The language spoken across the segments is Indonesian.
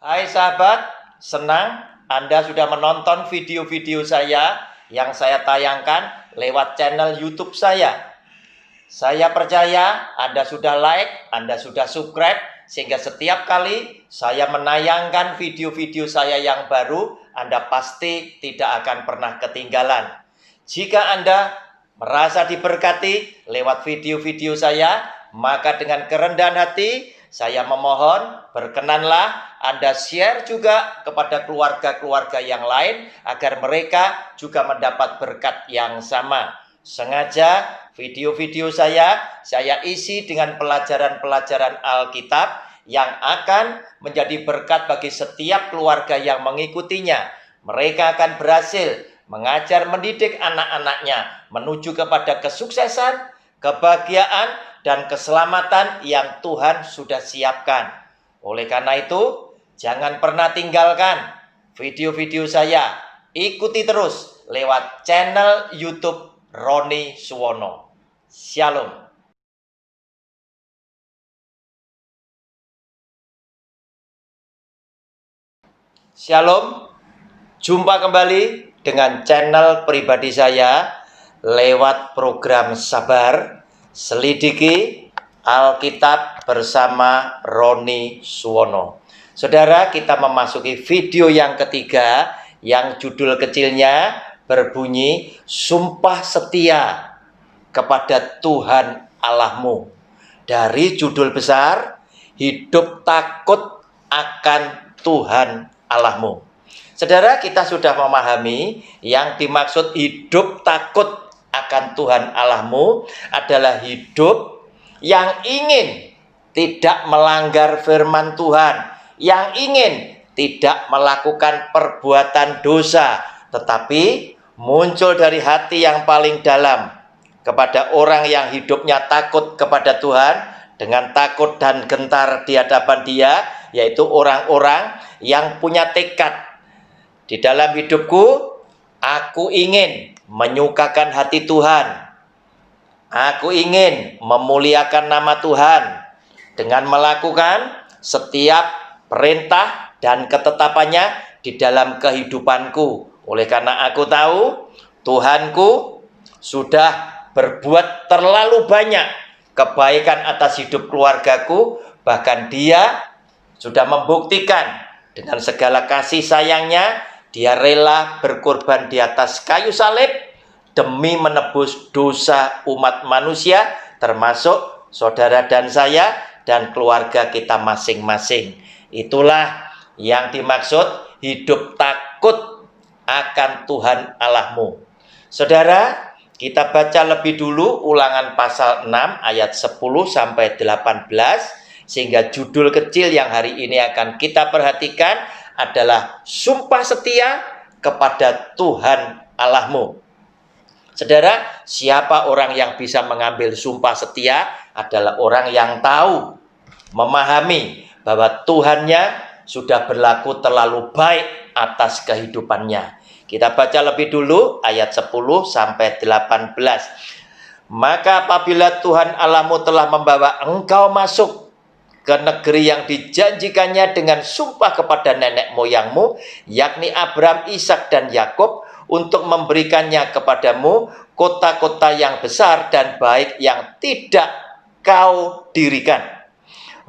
Hai sahabat, senang Anda sudah menonton video-video saya yang saya tayangkan lewat channel YouTube saya. Saya percaya Anda sudah like, Anda sudah subscribe, sehingga setiap kali saya menayangkan video-video saya yang baru, Anda pasti tidak akan pernah ketinggalan. Jika Anda merasa diberkati lewat video-video saya, maka dengan kerendahan hati saya memohon berkenanlah Anda share juga kepada keluarga-keluarga yang lain agar mereka juga mendapat berkat yang sama. Sengaja video-video saya isi dengan pelajaran-pelajaran Alkitab yang akan menjadi berkat bagi setiap keluarga yang mengikutinya. Mereka akan berhasil mengajar mendidik anak-anaknya menuju kepada kesuksesan, kebahagiaan, dan keselamatan yang Tuhan sudah siapkan. Oleh karena itu, jangan pernah tinggalkan video-video saya. Ikuti terus lewat channel YouTube Roni Suwono. Shalom. Shalom. Jumpa kembali dengan channel pribadi saya lewat program Sabar Selidiki Alkitab bersama Roni Suwono. Saudara, kita memasuki video yang ketiga yang judul kecilnya berbunyi Sumpah Setia kepada Tuhan Allahmu. Dari judul besar, Hidup Takut akan Tuhan Allahmu. Saudara, kita sudah memahami yang dimaksud hidup takut akan Tuhan Allahmu adalah hidup yang ingin tidak melanggar firman Tuhan, yang ingin tidak melakukan perbuatan dosa, tetapi muncul dari hati yang paling dalam kepada orang yang hidupnya takut kepada Tuhan, dengan takut dan gentar di hadapan Dia, yaitu orang-orang yang punya tekad. Di dalam hidupku, aku ingin menyukakan hati Tuhan. Aku ingin memuliakan nama Tuhan dengan melakukan setiap perintah dan ketetapannya di dalam kehidupanku. Oleh karena aku tahu Tuhanku sudah berbuat terlalu banyak kebaikan atas hidup keluargaku, bahkan Dia sudah membuktikan dengan segala kasih sayangnya. Dia rela berkorban di atas kayu salib demi menebus dosa umat manusia, termasuk saudara dan saya dan keluarga kita masing-masing. Itulah yang dimaksud hidup takut akan Tuhan Allahmu. Saudara, kita baca lebih dulu Ulangan pasal 6 ayat 10 sampai 18, sehingga judul kecil yang hari ini akan kita perhatikan adalah Sumpah Setia kepada Tuhan Allahmu. Saudara, siapa orang yang bisa mengambil sumpah setia adalah orang yang tahu, memahami bahwa Tuhannya sudah berlaku terlalu baik atas kehidupannya. Kita baca lebih dulu ayat 10 sampai 18. Maka apabila Tuhan Allahmu telah membawa engkau masuk ke negeri yang dijanjikannya dengan sumpah kepada nenek moyangmu, yakni Abraham, Ishak, dan Yakub, untuk memberikannya kepadamu kota-kota yang besar dan baik yang tidak kau dirikan.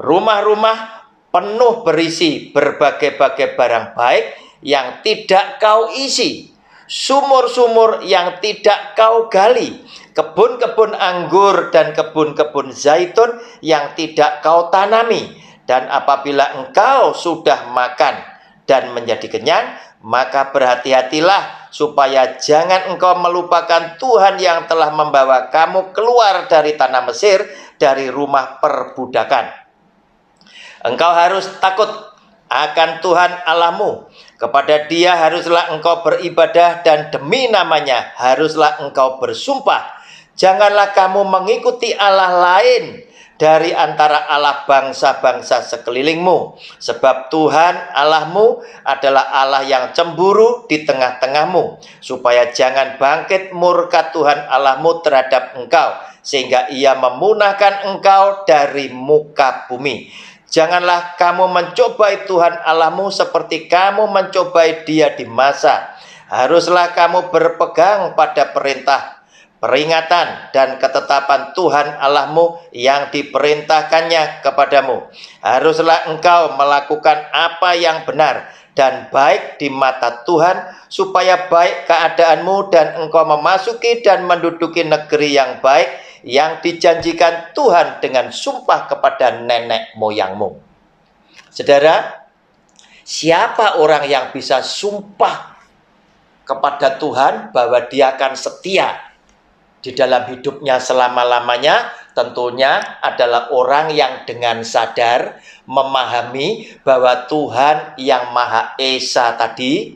Rumah-rumah penuh berisi berbagai-bagai barang baik yang tidak kau isi, sumur-sumur yang tidak kau gali, kebun-kebun anggur dan kebun-kebun zaitun yang tidak kau tanami. Dan apabila engkau sudah makan dan menjadi kenyang, maka berhati-hatilah supaya jangan engkau melupakan Tuhan yang telah membawa kamu keluar dari tanah Mesir, dari rumah perbudakan. Engkau harus takut akan Tuhan Allahmu. Kepada Dia haruslah engkau beribadah, dan demi namanya haruslah engkau bersumpah. Janganlah kamu mengikuti Allah lain dari antara Allah bangsa-bangsa sekelilingmu, sebab Tuhan Allahmu adalah Allah yang cemburu di tengah-tengahmu, supaya jangan bangkit murka Tuhan Allahmu terhadap engkau, sehingga Ia memunahkan engkau dari muka bumi. Janganlah kamu mencobai Tuhan Allahmu seperti kamu mencobai Dia di masa. Haruslah kamu berpegang pada perintah, peringatan, dan ketetapan Tuhan Allahmu yang diperintahkannya kepadamu. Haruslah engkau melakukan apa yang benar dan baik di mata Tuhan, supaya baik keadaanmu dan engkau memasuki dan menduduki negeri yang baik yang dijanjikan Tuhan dengan sumpah kepada nenek moyangmu. Saudara, siapa orang yang bisa sumpah kepada Tuhan bahwa dia akan setia di dalam hidupnya selama-lamanya? Tentunya adalah orang yang dengan sadar memahami bahwa Tuhan yang Maha Esa tadi,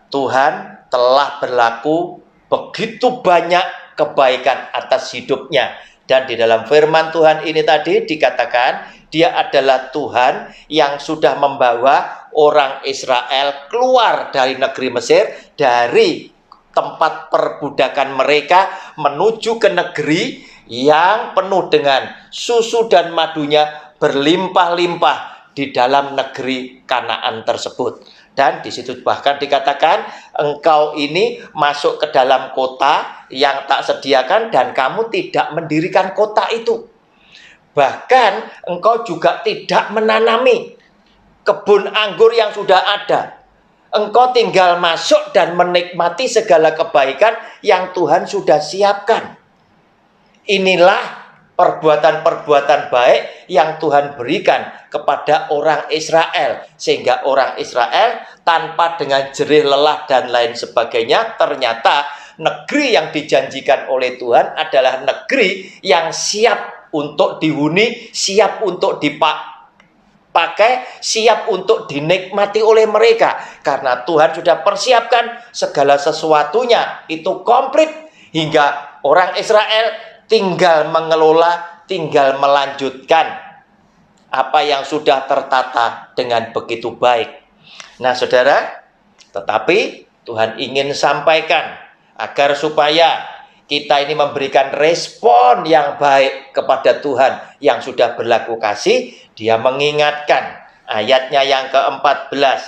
Tuhan telah berlaku begitu banyak kebaikan atas hidupnya. Dan di dalam firman Tuhan ini tadi dikatakan, Dia adalah Tuhan yang sudah membawa orang Israel keluar dari negeri Mesir, dari tempat perbudakan mereka menuju ke negeri yang penuh dengan susu dan madunya berlimpah-limpah di dalam negeri Kanaan tersebut. Dan di situ bahkan dikatakan, engkau ini masuk ke dalam kota yang tak sediakan dan kamu tidak mendirikan kota itu. Bahkan engkau juga tidak menanami kebun anggur yang sudah ada. Engkau tinggal masuk dan menikmati segala kebaikan yang Tuhan sudah siapkan. Inilah perbuatan-perbuatan baik yang Tuhan berikan kepada orang Israel, sehingga orang Israel tanpa dengan jerih lelah dan lain sebagainya, ternyata negeri yang dijanjikan oleh Tuhan adalah negeri yang siap untuk dihuni, siap untuk dipakai, siap untuk dinikmati oleh mereka, karena Tuhan sudah persiapkan segala sesuatunya itu komplit, hingga orang Israel tinggal mengelola, tinggal melanjutkan apa yang sudah tertata dengan begitu baik. Nah, saudara, tetapi Tuhan ingin sampaikan agar supaya kita ini memberikan respon yang baik kepada Tuhan yang sudah berlaku kasih. Dia mengingatkan ayatnya yang ke-14,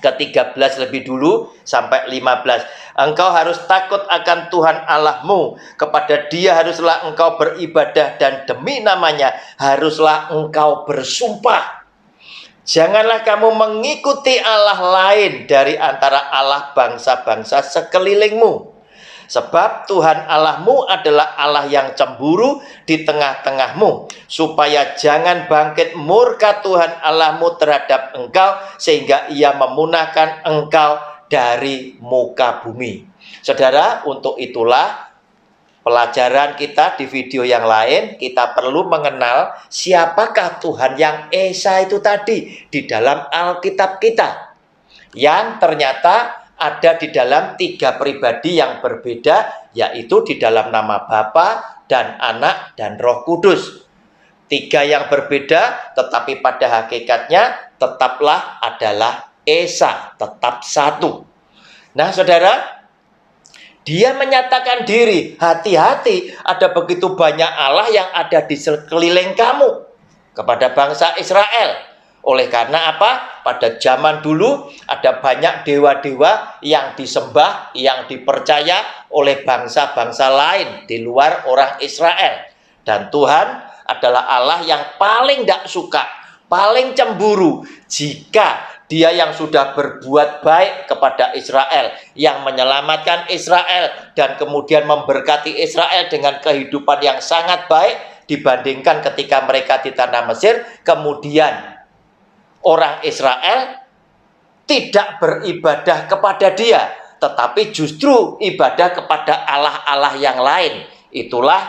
ke-13 lebih dulu sampai 15. Engkau harus takut akan Tuhan Allahmu, kepada Dia haruslah engkau beribadah, dan demi namanya haruslah engkau bersumpah. Janganlah kamu mengikuti Allah lain dari antara Allah bangsa-bangsa sekelilingmu. Sebab Tuhan Allahmu adalah Allah yang cemburu di tengah-tengahmu, supaya jangan bangkit murka Tuhan Allahmu terhadap engkau, sehingga Ia memunahkan engkau dari muka bumi. Saudara, untuk itulah pelajaran kita di video yang lain, kita perlu mengenal siapakah Tuhan yang Esa itu tadi di dalam Alkitab kita, yang ternyata ada di dalam 3 pribadi yang berbeda, yaitu di dalam nama Bapa dan Anak dan Roh Kudus. 3 yang berbeda, tetapi pada hakikatnya tetaplah adalah Esa, tetap satu. Nah, saudara, Dia menyatakan diri, hati-hati, ada begitu banyak Allah yang ada di sekeliling kamu, kepada bangsa Israel. Oleh karena apa? Pada zaman dulu ada banyak dewa-dewa yang disembah, yang dipercaya oleh bangsa-bangsa lain di luar orang Israel. Dan Tuhan adalah Allah yang paling tidak suka, paling cemburu jika Dia yang sudah berbuat baik kepada Israel, yang menyelamatkan Israel dan kemudian memberkati Israel dengan kehidupan yang sangat baik dibandingkan ketika mereka di tanah Mesir, kemudian orang Israel tidak beribadah kepada Dia, tetapi justru ibadah kepada Allah-Allah yang lain. Itulah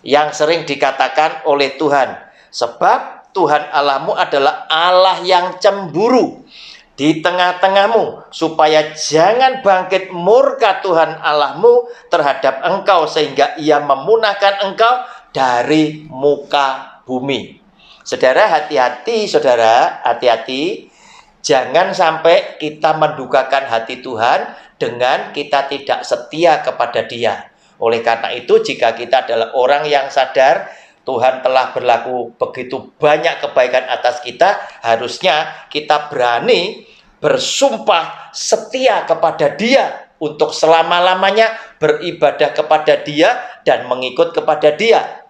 yang sering dikatakan oleh Tuhan. Sebab Tuhan Allahmu adalah Allah yang cemburu di tengah-tengahmu, supaya jangan bangkit murka Tuhan Allahmu terhadap engkau, sehingga Ia memunahkan engkau dari muka bumi. Saudara, hati-hati, saudara, hati-hati. Jangan sampai kita mendukakan hati Tuhan dengan kita tidak setia kepada Dia. Oleh karena itu, jika kita adalah orang yang sadar Tuhan telah berlaku begitu banyak kebaikan atas kita, harusnya kita berani bersumpah setia kepada Dia untuk selama-lamanya beribadah kepada Dia dan mengikut kepada Dia.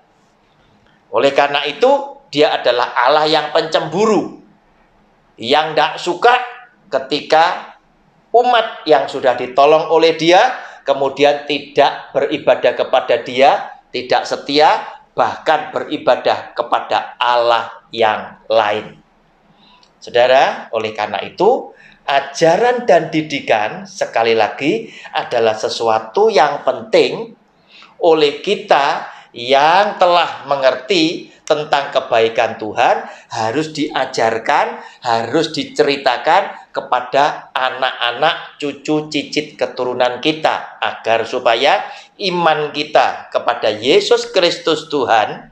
Oleh karena itu, Dia adalah Allah yang pencemburu, yang tidak suka ketika umat yang sudah ditolong oleh Dia kemudian tidak beribadah kepada Dia, tidak setia, bahkan beribadah kepada Allah yang lain. Saudara, oleh karena itu, ajaran dan didikan sekali lagi adalah sesuatu yang penting oleh kita yang telah mengerti tentang kebaikan Tuhan, harus diajarkan, harus diceritakan kepada anak-anak, cucu, cicit keturunan kita, agar supaya iman kita kepada Yesus Kristus Tuhan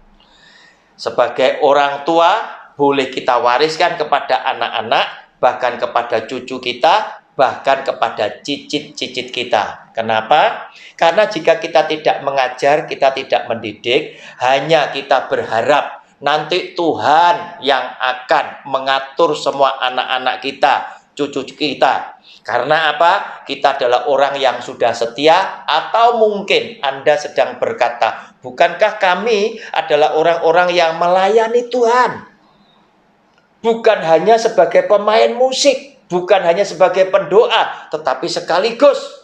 sebagai orang tua boleh kita wariskan kepada anak-anak, bahkan kepada cucu kita, bahkan kepada cicit-cicit kita. Kenapa? Karena jika kita tidak mengajar, kita tidak mendidik, hanya kita berharap nanti Tuhan yang akan mengatur semua anak-anak kita, cucu kita. Karena apa? Kita adalah orang yang sudah setia, atau mungkin Anda sedang berkata, bukankah kami adalah orang-orang yang melayani Tuhan? Bukan hanya sebagai pemain musik, bukan hanya sebagai pendoa, tetapi sekaligus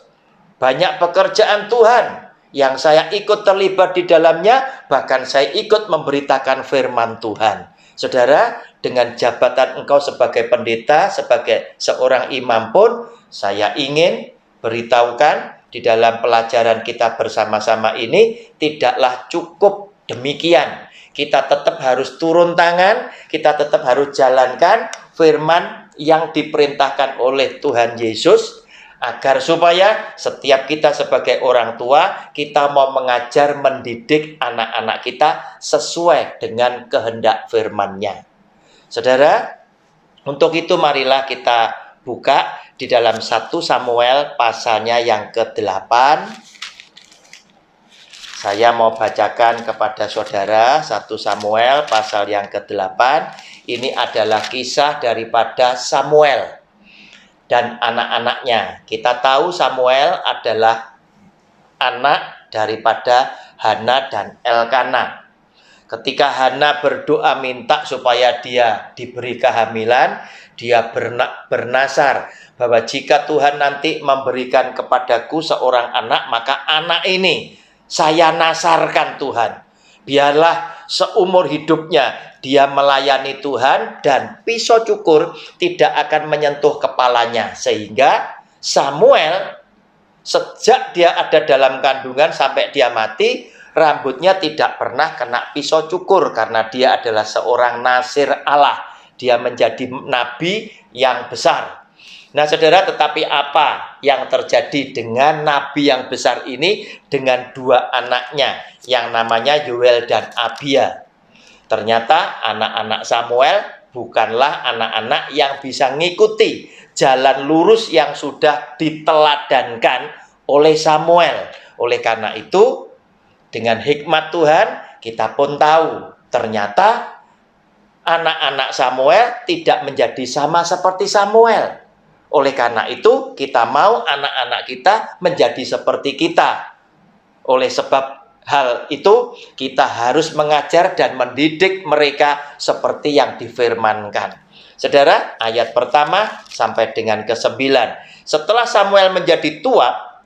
banyak pekerjaan Tuhan yang saya ikut terlibat di dalamnya, bahkan saya ikut memberitakan firman Tuhan. Saudara, dengan jabatan engkau sebagai pendeta, sebagai seorang imam pun, saya ingin beritahukan di dalam pelajaran kita bersama-sama ini, tidaklah cukup demikian. Kita tetap harus turun tangan, kita tetap harus jalankan firman yang diperintahkan oleh Tuhan Yesus, agar supaya setiap kita sebagai orang tua, kita mau mengajar, mendidik anak-anak kita sesuai dengan kehendak firman-Nya. Saudara, untuk itu marilah kita buka di dalam 1 Samuel pasalnya yang ke-8. Saya mau bacakan kepada saudara 1 Samuel pasal yang ke-8. Ini adalah kisah daripada Samuel dan anak-anaknya. Kita tahu Samuel adalah anak daripada Hana dan Elkana. Ketika Hana berdoa minta supaya dia diberi kehamilan, dia bernasar bahwa jika Tuhan nanti memberikan kepadaku seorang anak, maka anak ini saya nasarkan Tuhan. Biarlah seumur hidupnya dia melayani Tuhan dan pisau cukur tidak akan menyentuh kepalanya. Sehingga Samuel sejak dia ada dalam kandungan sampai dia mati, rambutnya tidak pernah kena pisau cukur karena dia adalah seorang nasir Allah. Dia menjadi nabi yang besar. Nah saudara, tetapi apa yang terjadi dengan nabi yang besar ini dengan dua anaknya yang namanya Yoel dan Abia? Ternyata anak-anak Samuel bukanlah anak-anak yang bisa ngikuti jalan lurus yang sudah diteladankan oleh Samuel. Oleh karena itu, dengan hikmat Tuhan, kita pun tahu ternyata anak-anak Samuel tidak menjadi sama seperti Samuel. Oleh karena itu, kita mau anak-anak kita menjadi seperti kita. Oleh sebab hal itu, kita harus mengajar dan mendidik mereka seperti yang difirmankan. Saudara, ayat pertama sampai dengan ke-9. Setelah Samuel menjadi tua,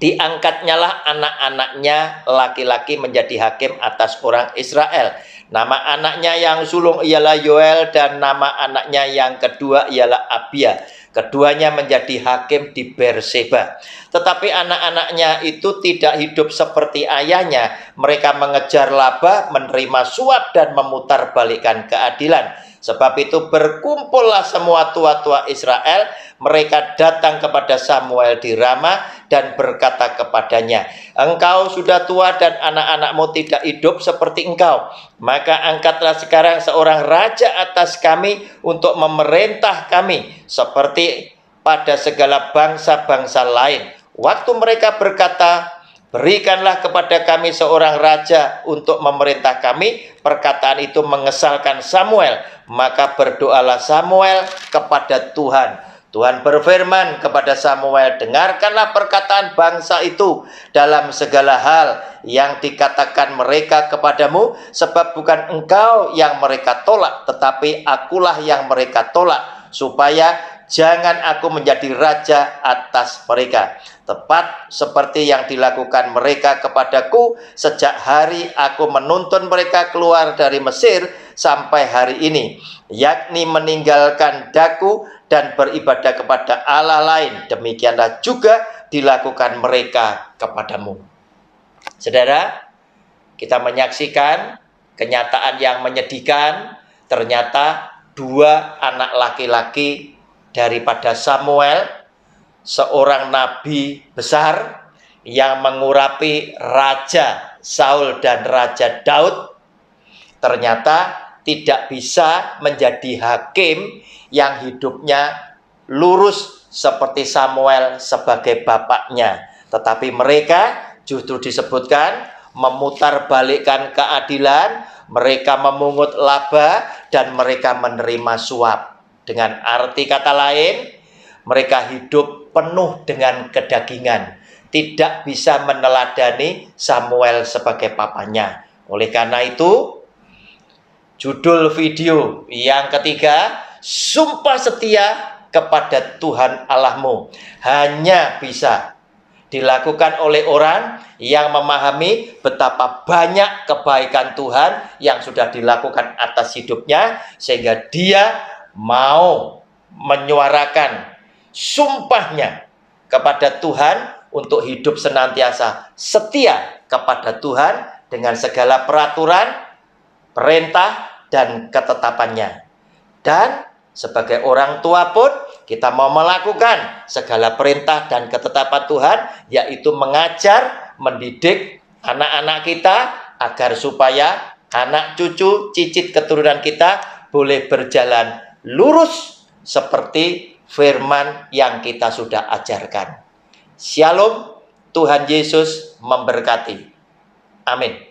diangkatnyalah anak-anaknya laki-laki menjadi hakim atas orang Israel. Nama anaknya yang sulung ialah Yoel dan nama anaknya yang kedua ialah Abia. Keduanya menjadi hakim di Berseba. Tetapi anak-anaknya itu tidak hidup seperti ayahnya. Mereka mengejar laba, menerima suap dan memutarbalikkan keadilan. Sebab itu berkumpullah semua tua-tua Israel. Mereka datang kepada Samuel di Rama dan berkata kepadanya, engkau sudah tua dan anak-anakmu tidak hidup seperti engkau. Maka angkatlah sekarang seorang raja atas kami untuk memerintah kami seperti pada segala bangsa-bangsa lain. Waktu mereka berkata, Berikanlah kepada kami seorang raja untuk memerintah kami. Perkataan itu mengesalkan Samuel. Maka berdoalah Samuel kepada Tuhan. Tuhan berfirman kepada Samuel, dengarkanlah perkataan bangsa itu dalam segala hal yang dikatakan mereka kepadamu, sebab bukan engkau yang mereka tolak, tetapi akulah yang mereka tolak, supaya jangan aku menjadi raja atas mereka. Tepat seperti yang dilakukan mereka kepadaku sejak hari aku menuntun mereka keluar dari Mesir sampai hari ini, yakni meninggalkan daku dan beribadah kepada Allah lain. Demikianlah juga dilakukan mereka kepadamu. Saudara, kita menyaksikan kenyataan yang menyedihkan. Ternyata dua anak laki-laki daripada Samuel, seorang nabi besar yang mengurapi Raja Saul dan Raja Daud, ternyata tidak bisa menjadi hakim yang hidupnya lurus seperti Samuel sebagai bapaknya. Tetapi mereka justru disebutkan memutarbalikkan keadilan, mereka memungut laba, dan mereka menerima suap. Dengan arti kata lain, mereka hidup penuh dengan kedagingan, tidak bisa meneladani Samuel sebagai papanya. Oleh karena itu, judul video yang ketiga, sumpah setia kepada Tuhan Allahmu, hanya bisa dilakukan oleh orang yang memahami betapa banyak kebaikan Tuhan yang sudah dilakukan atas hidupnya, sehingga dia mau menyuarakan sumpahnya kepada Tuhan untuk hidup senantiasa setia kepada Tuhan dengan segala peraturan, perintah, dan ketetapannya. Dan sebagai orang tua pun kita mau melakukan segala perintah dan ketetapan Tuhan, yaitu mengajar, mendidik anak-anak kita agar supaya anak cucu, cicit keturunan kita boleh berjalan lurus seperti firman yang kita sudah ajarkan. Shalom, Tuhan Yesus memberkati. Amin.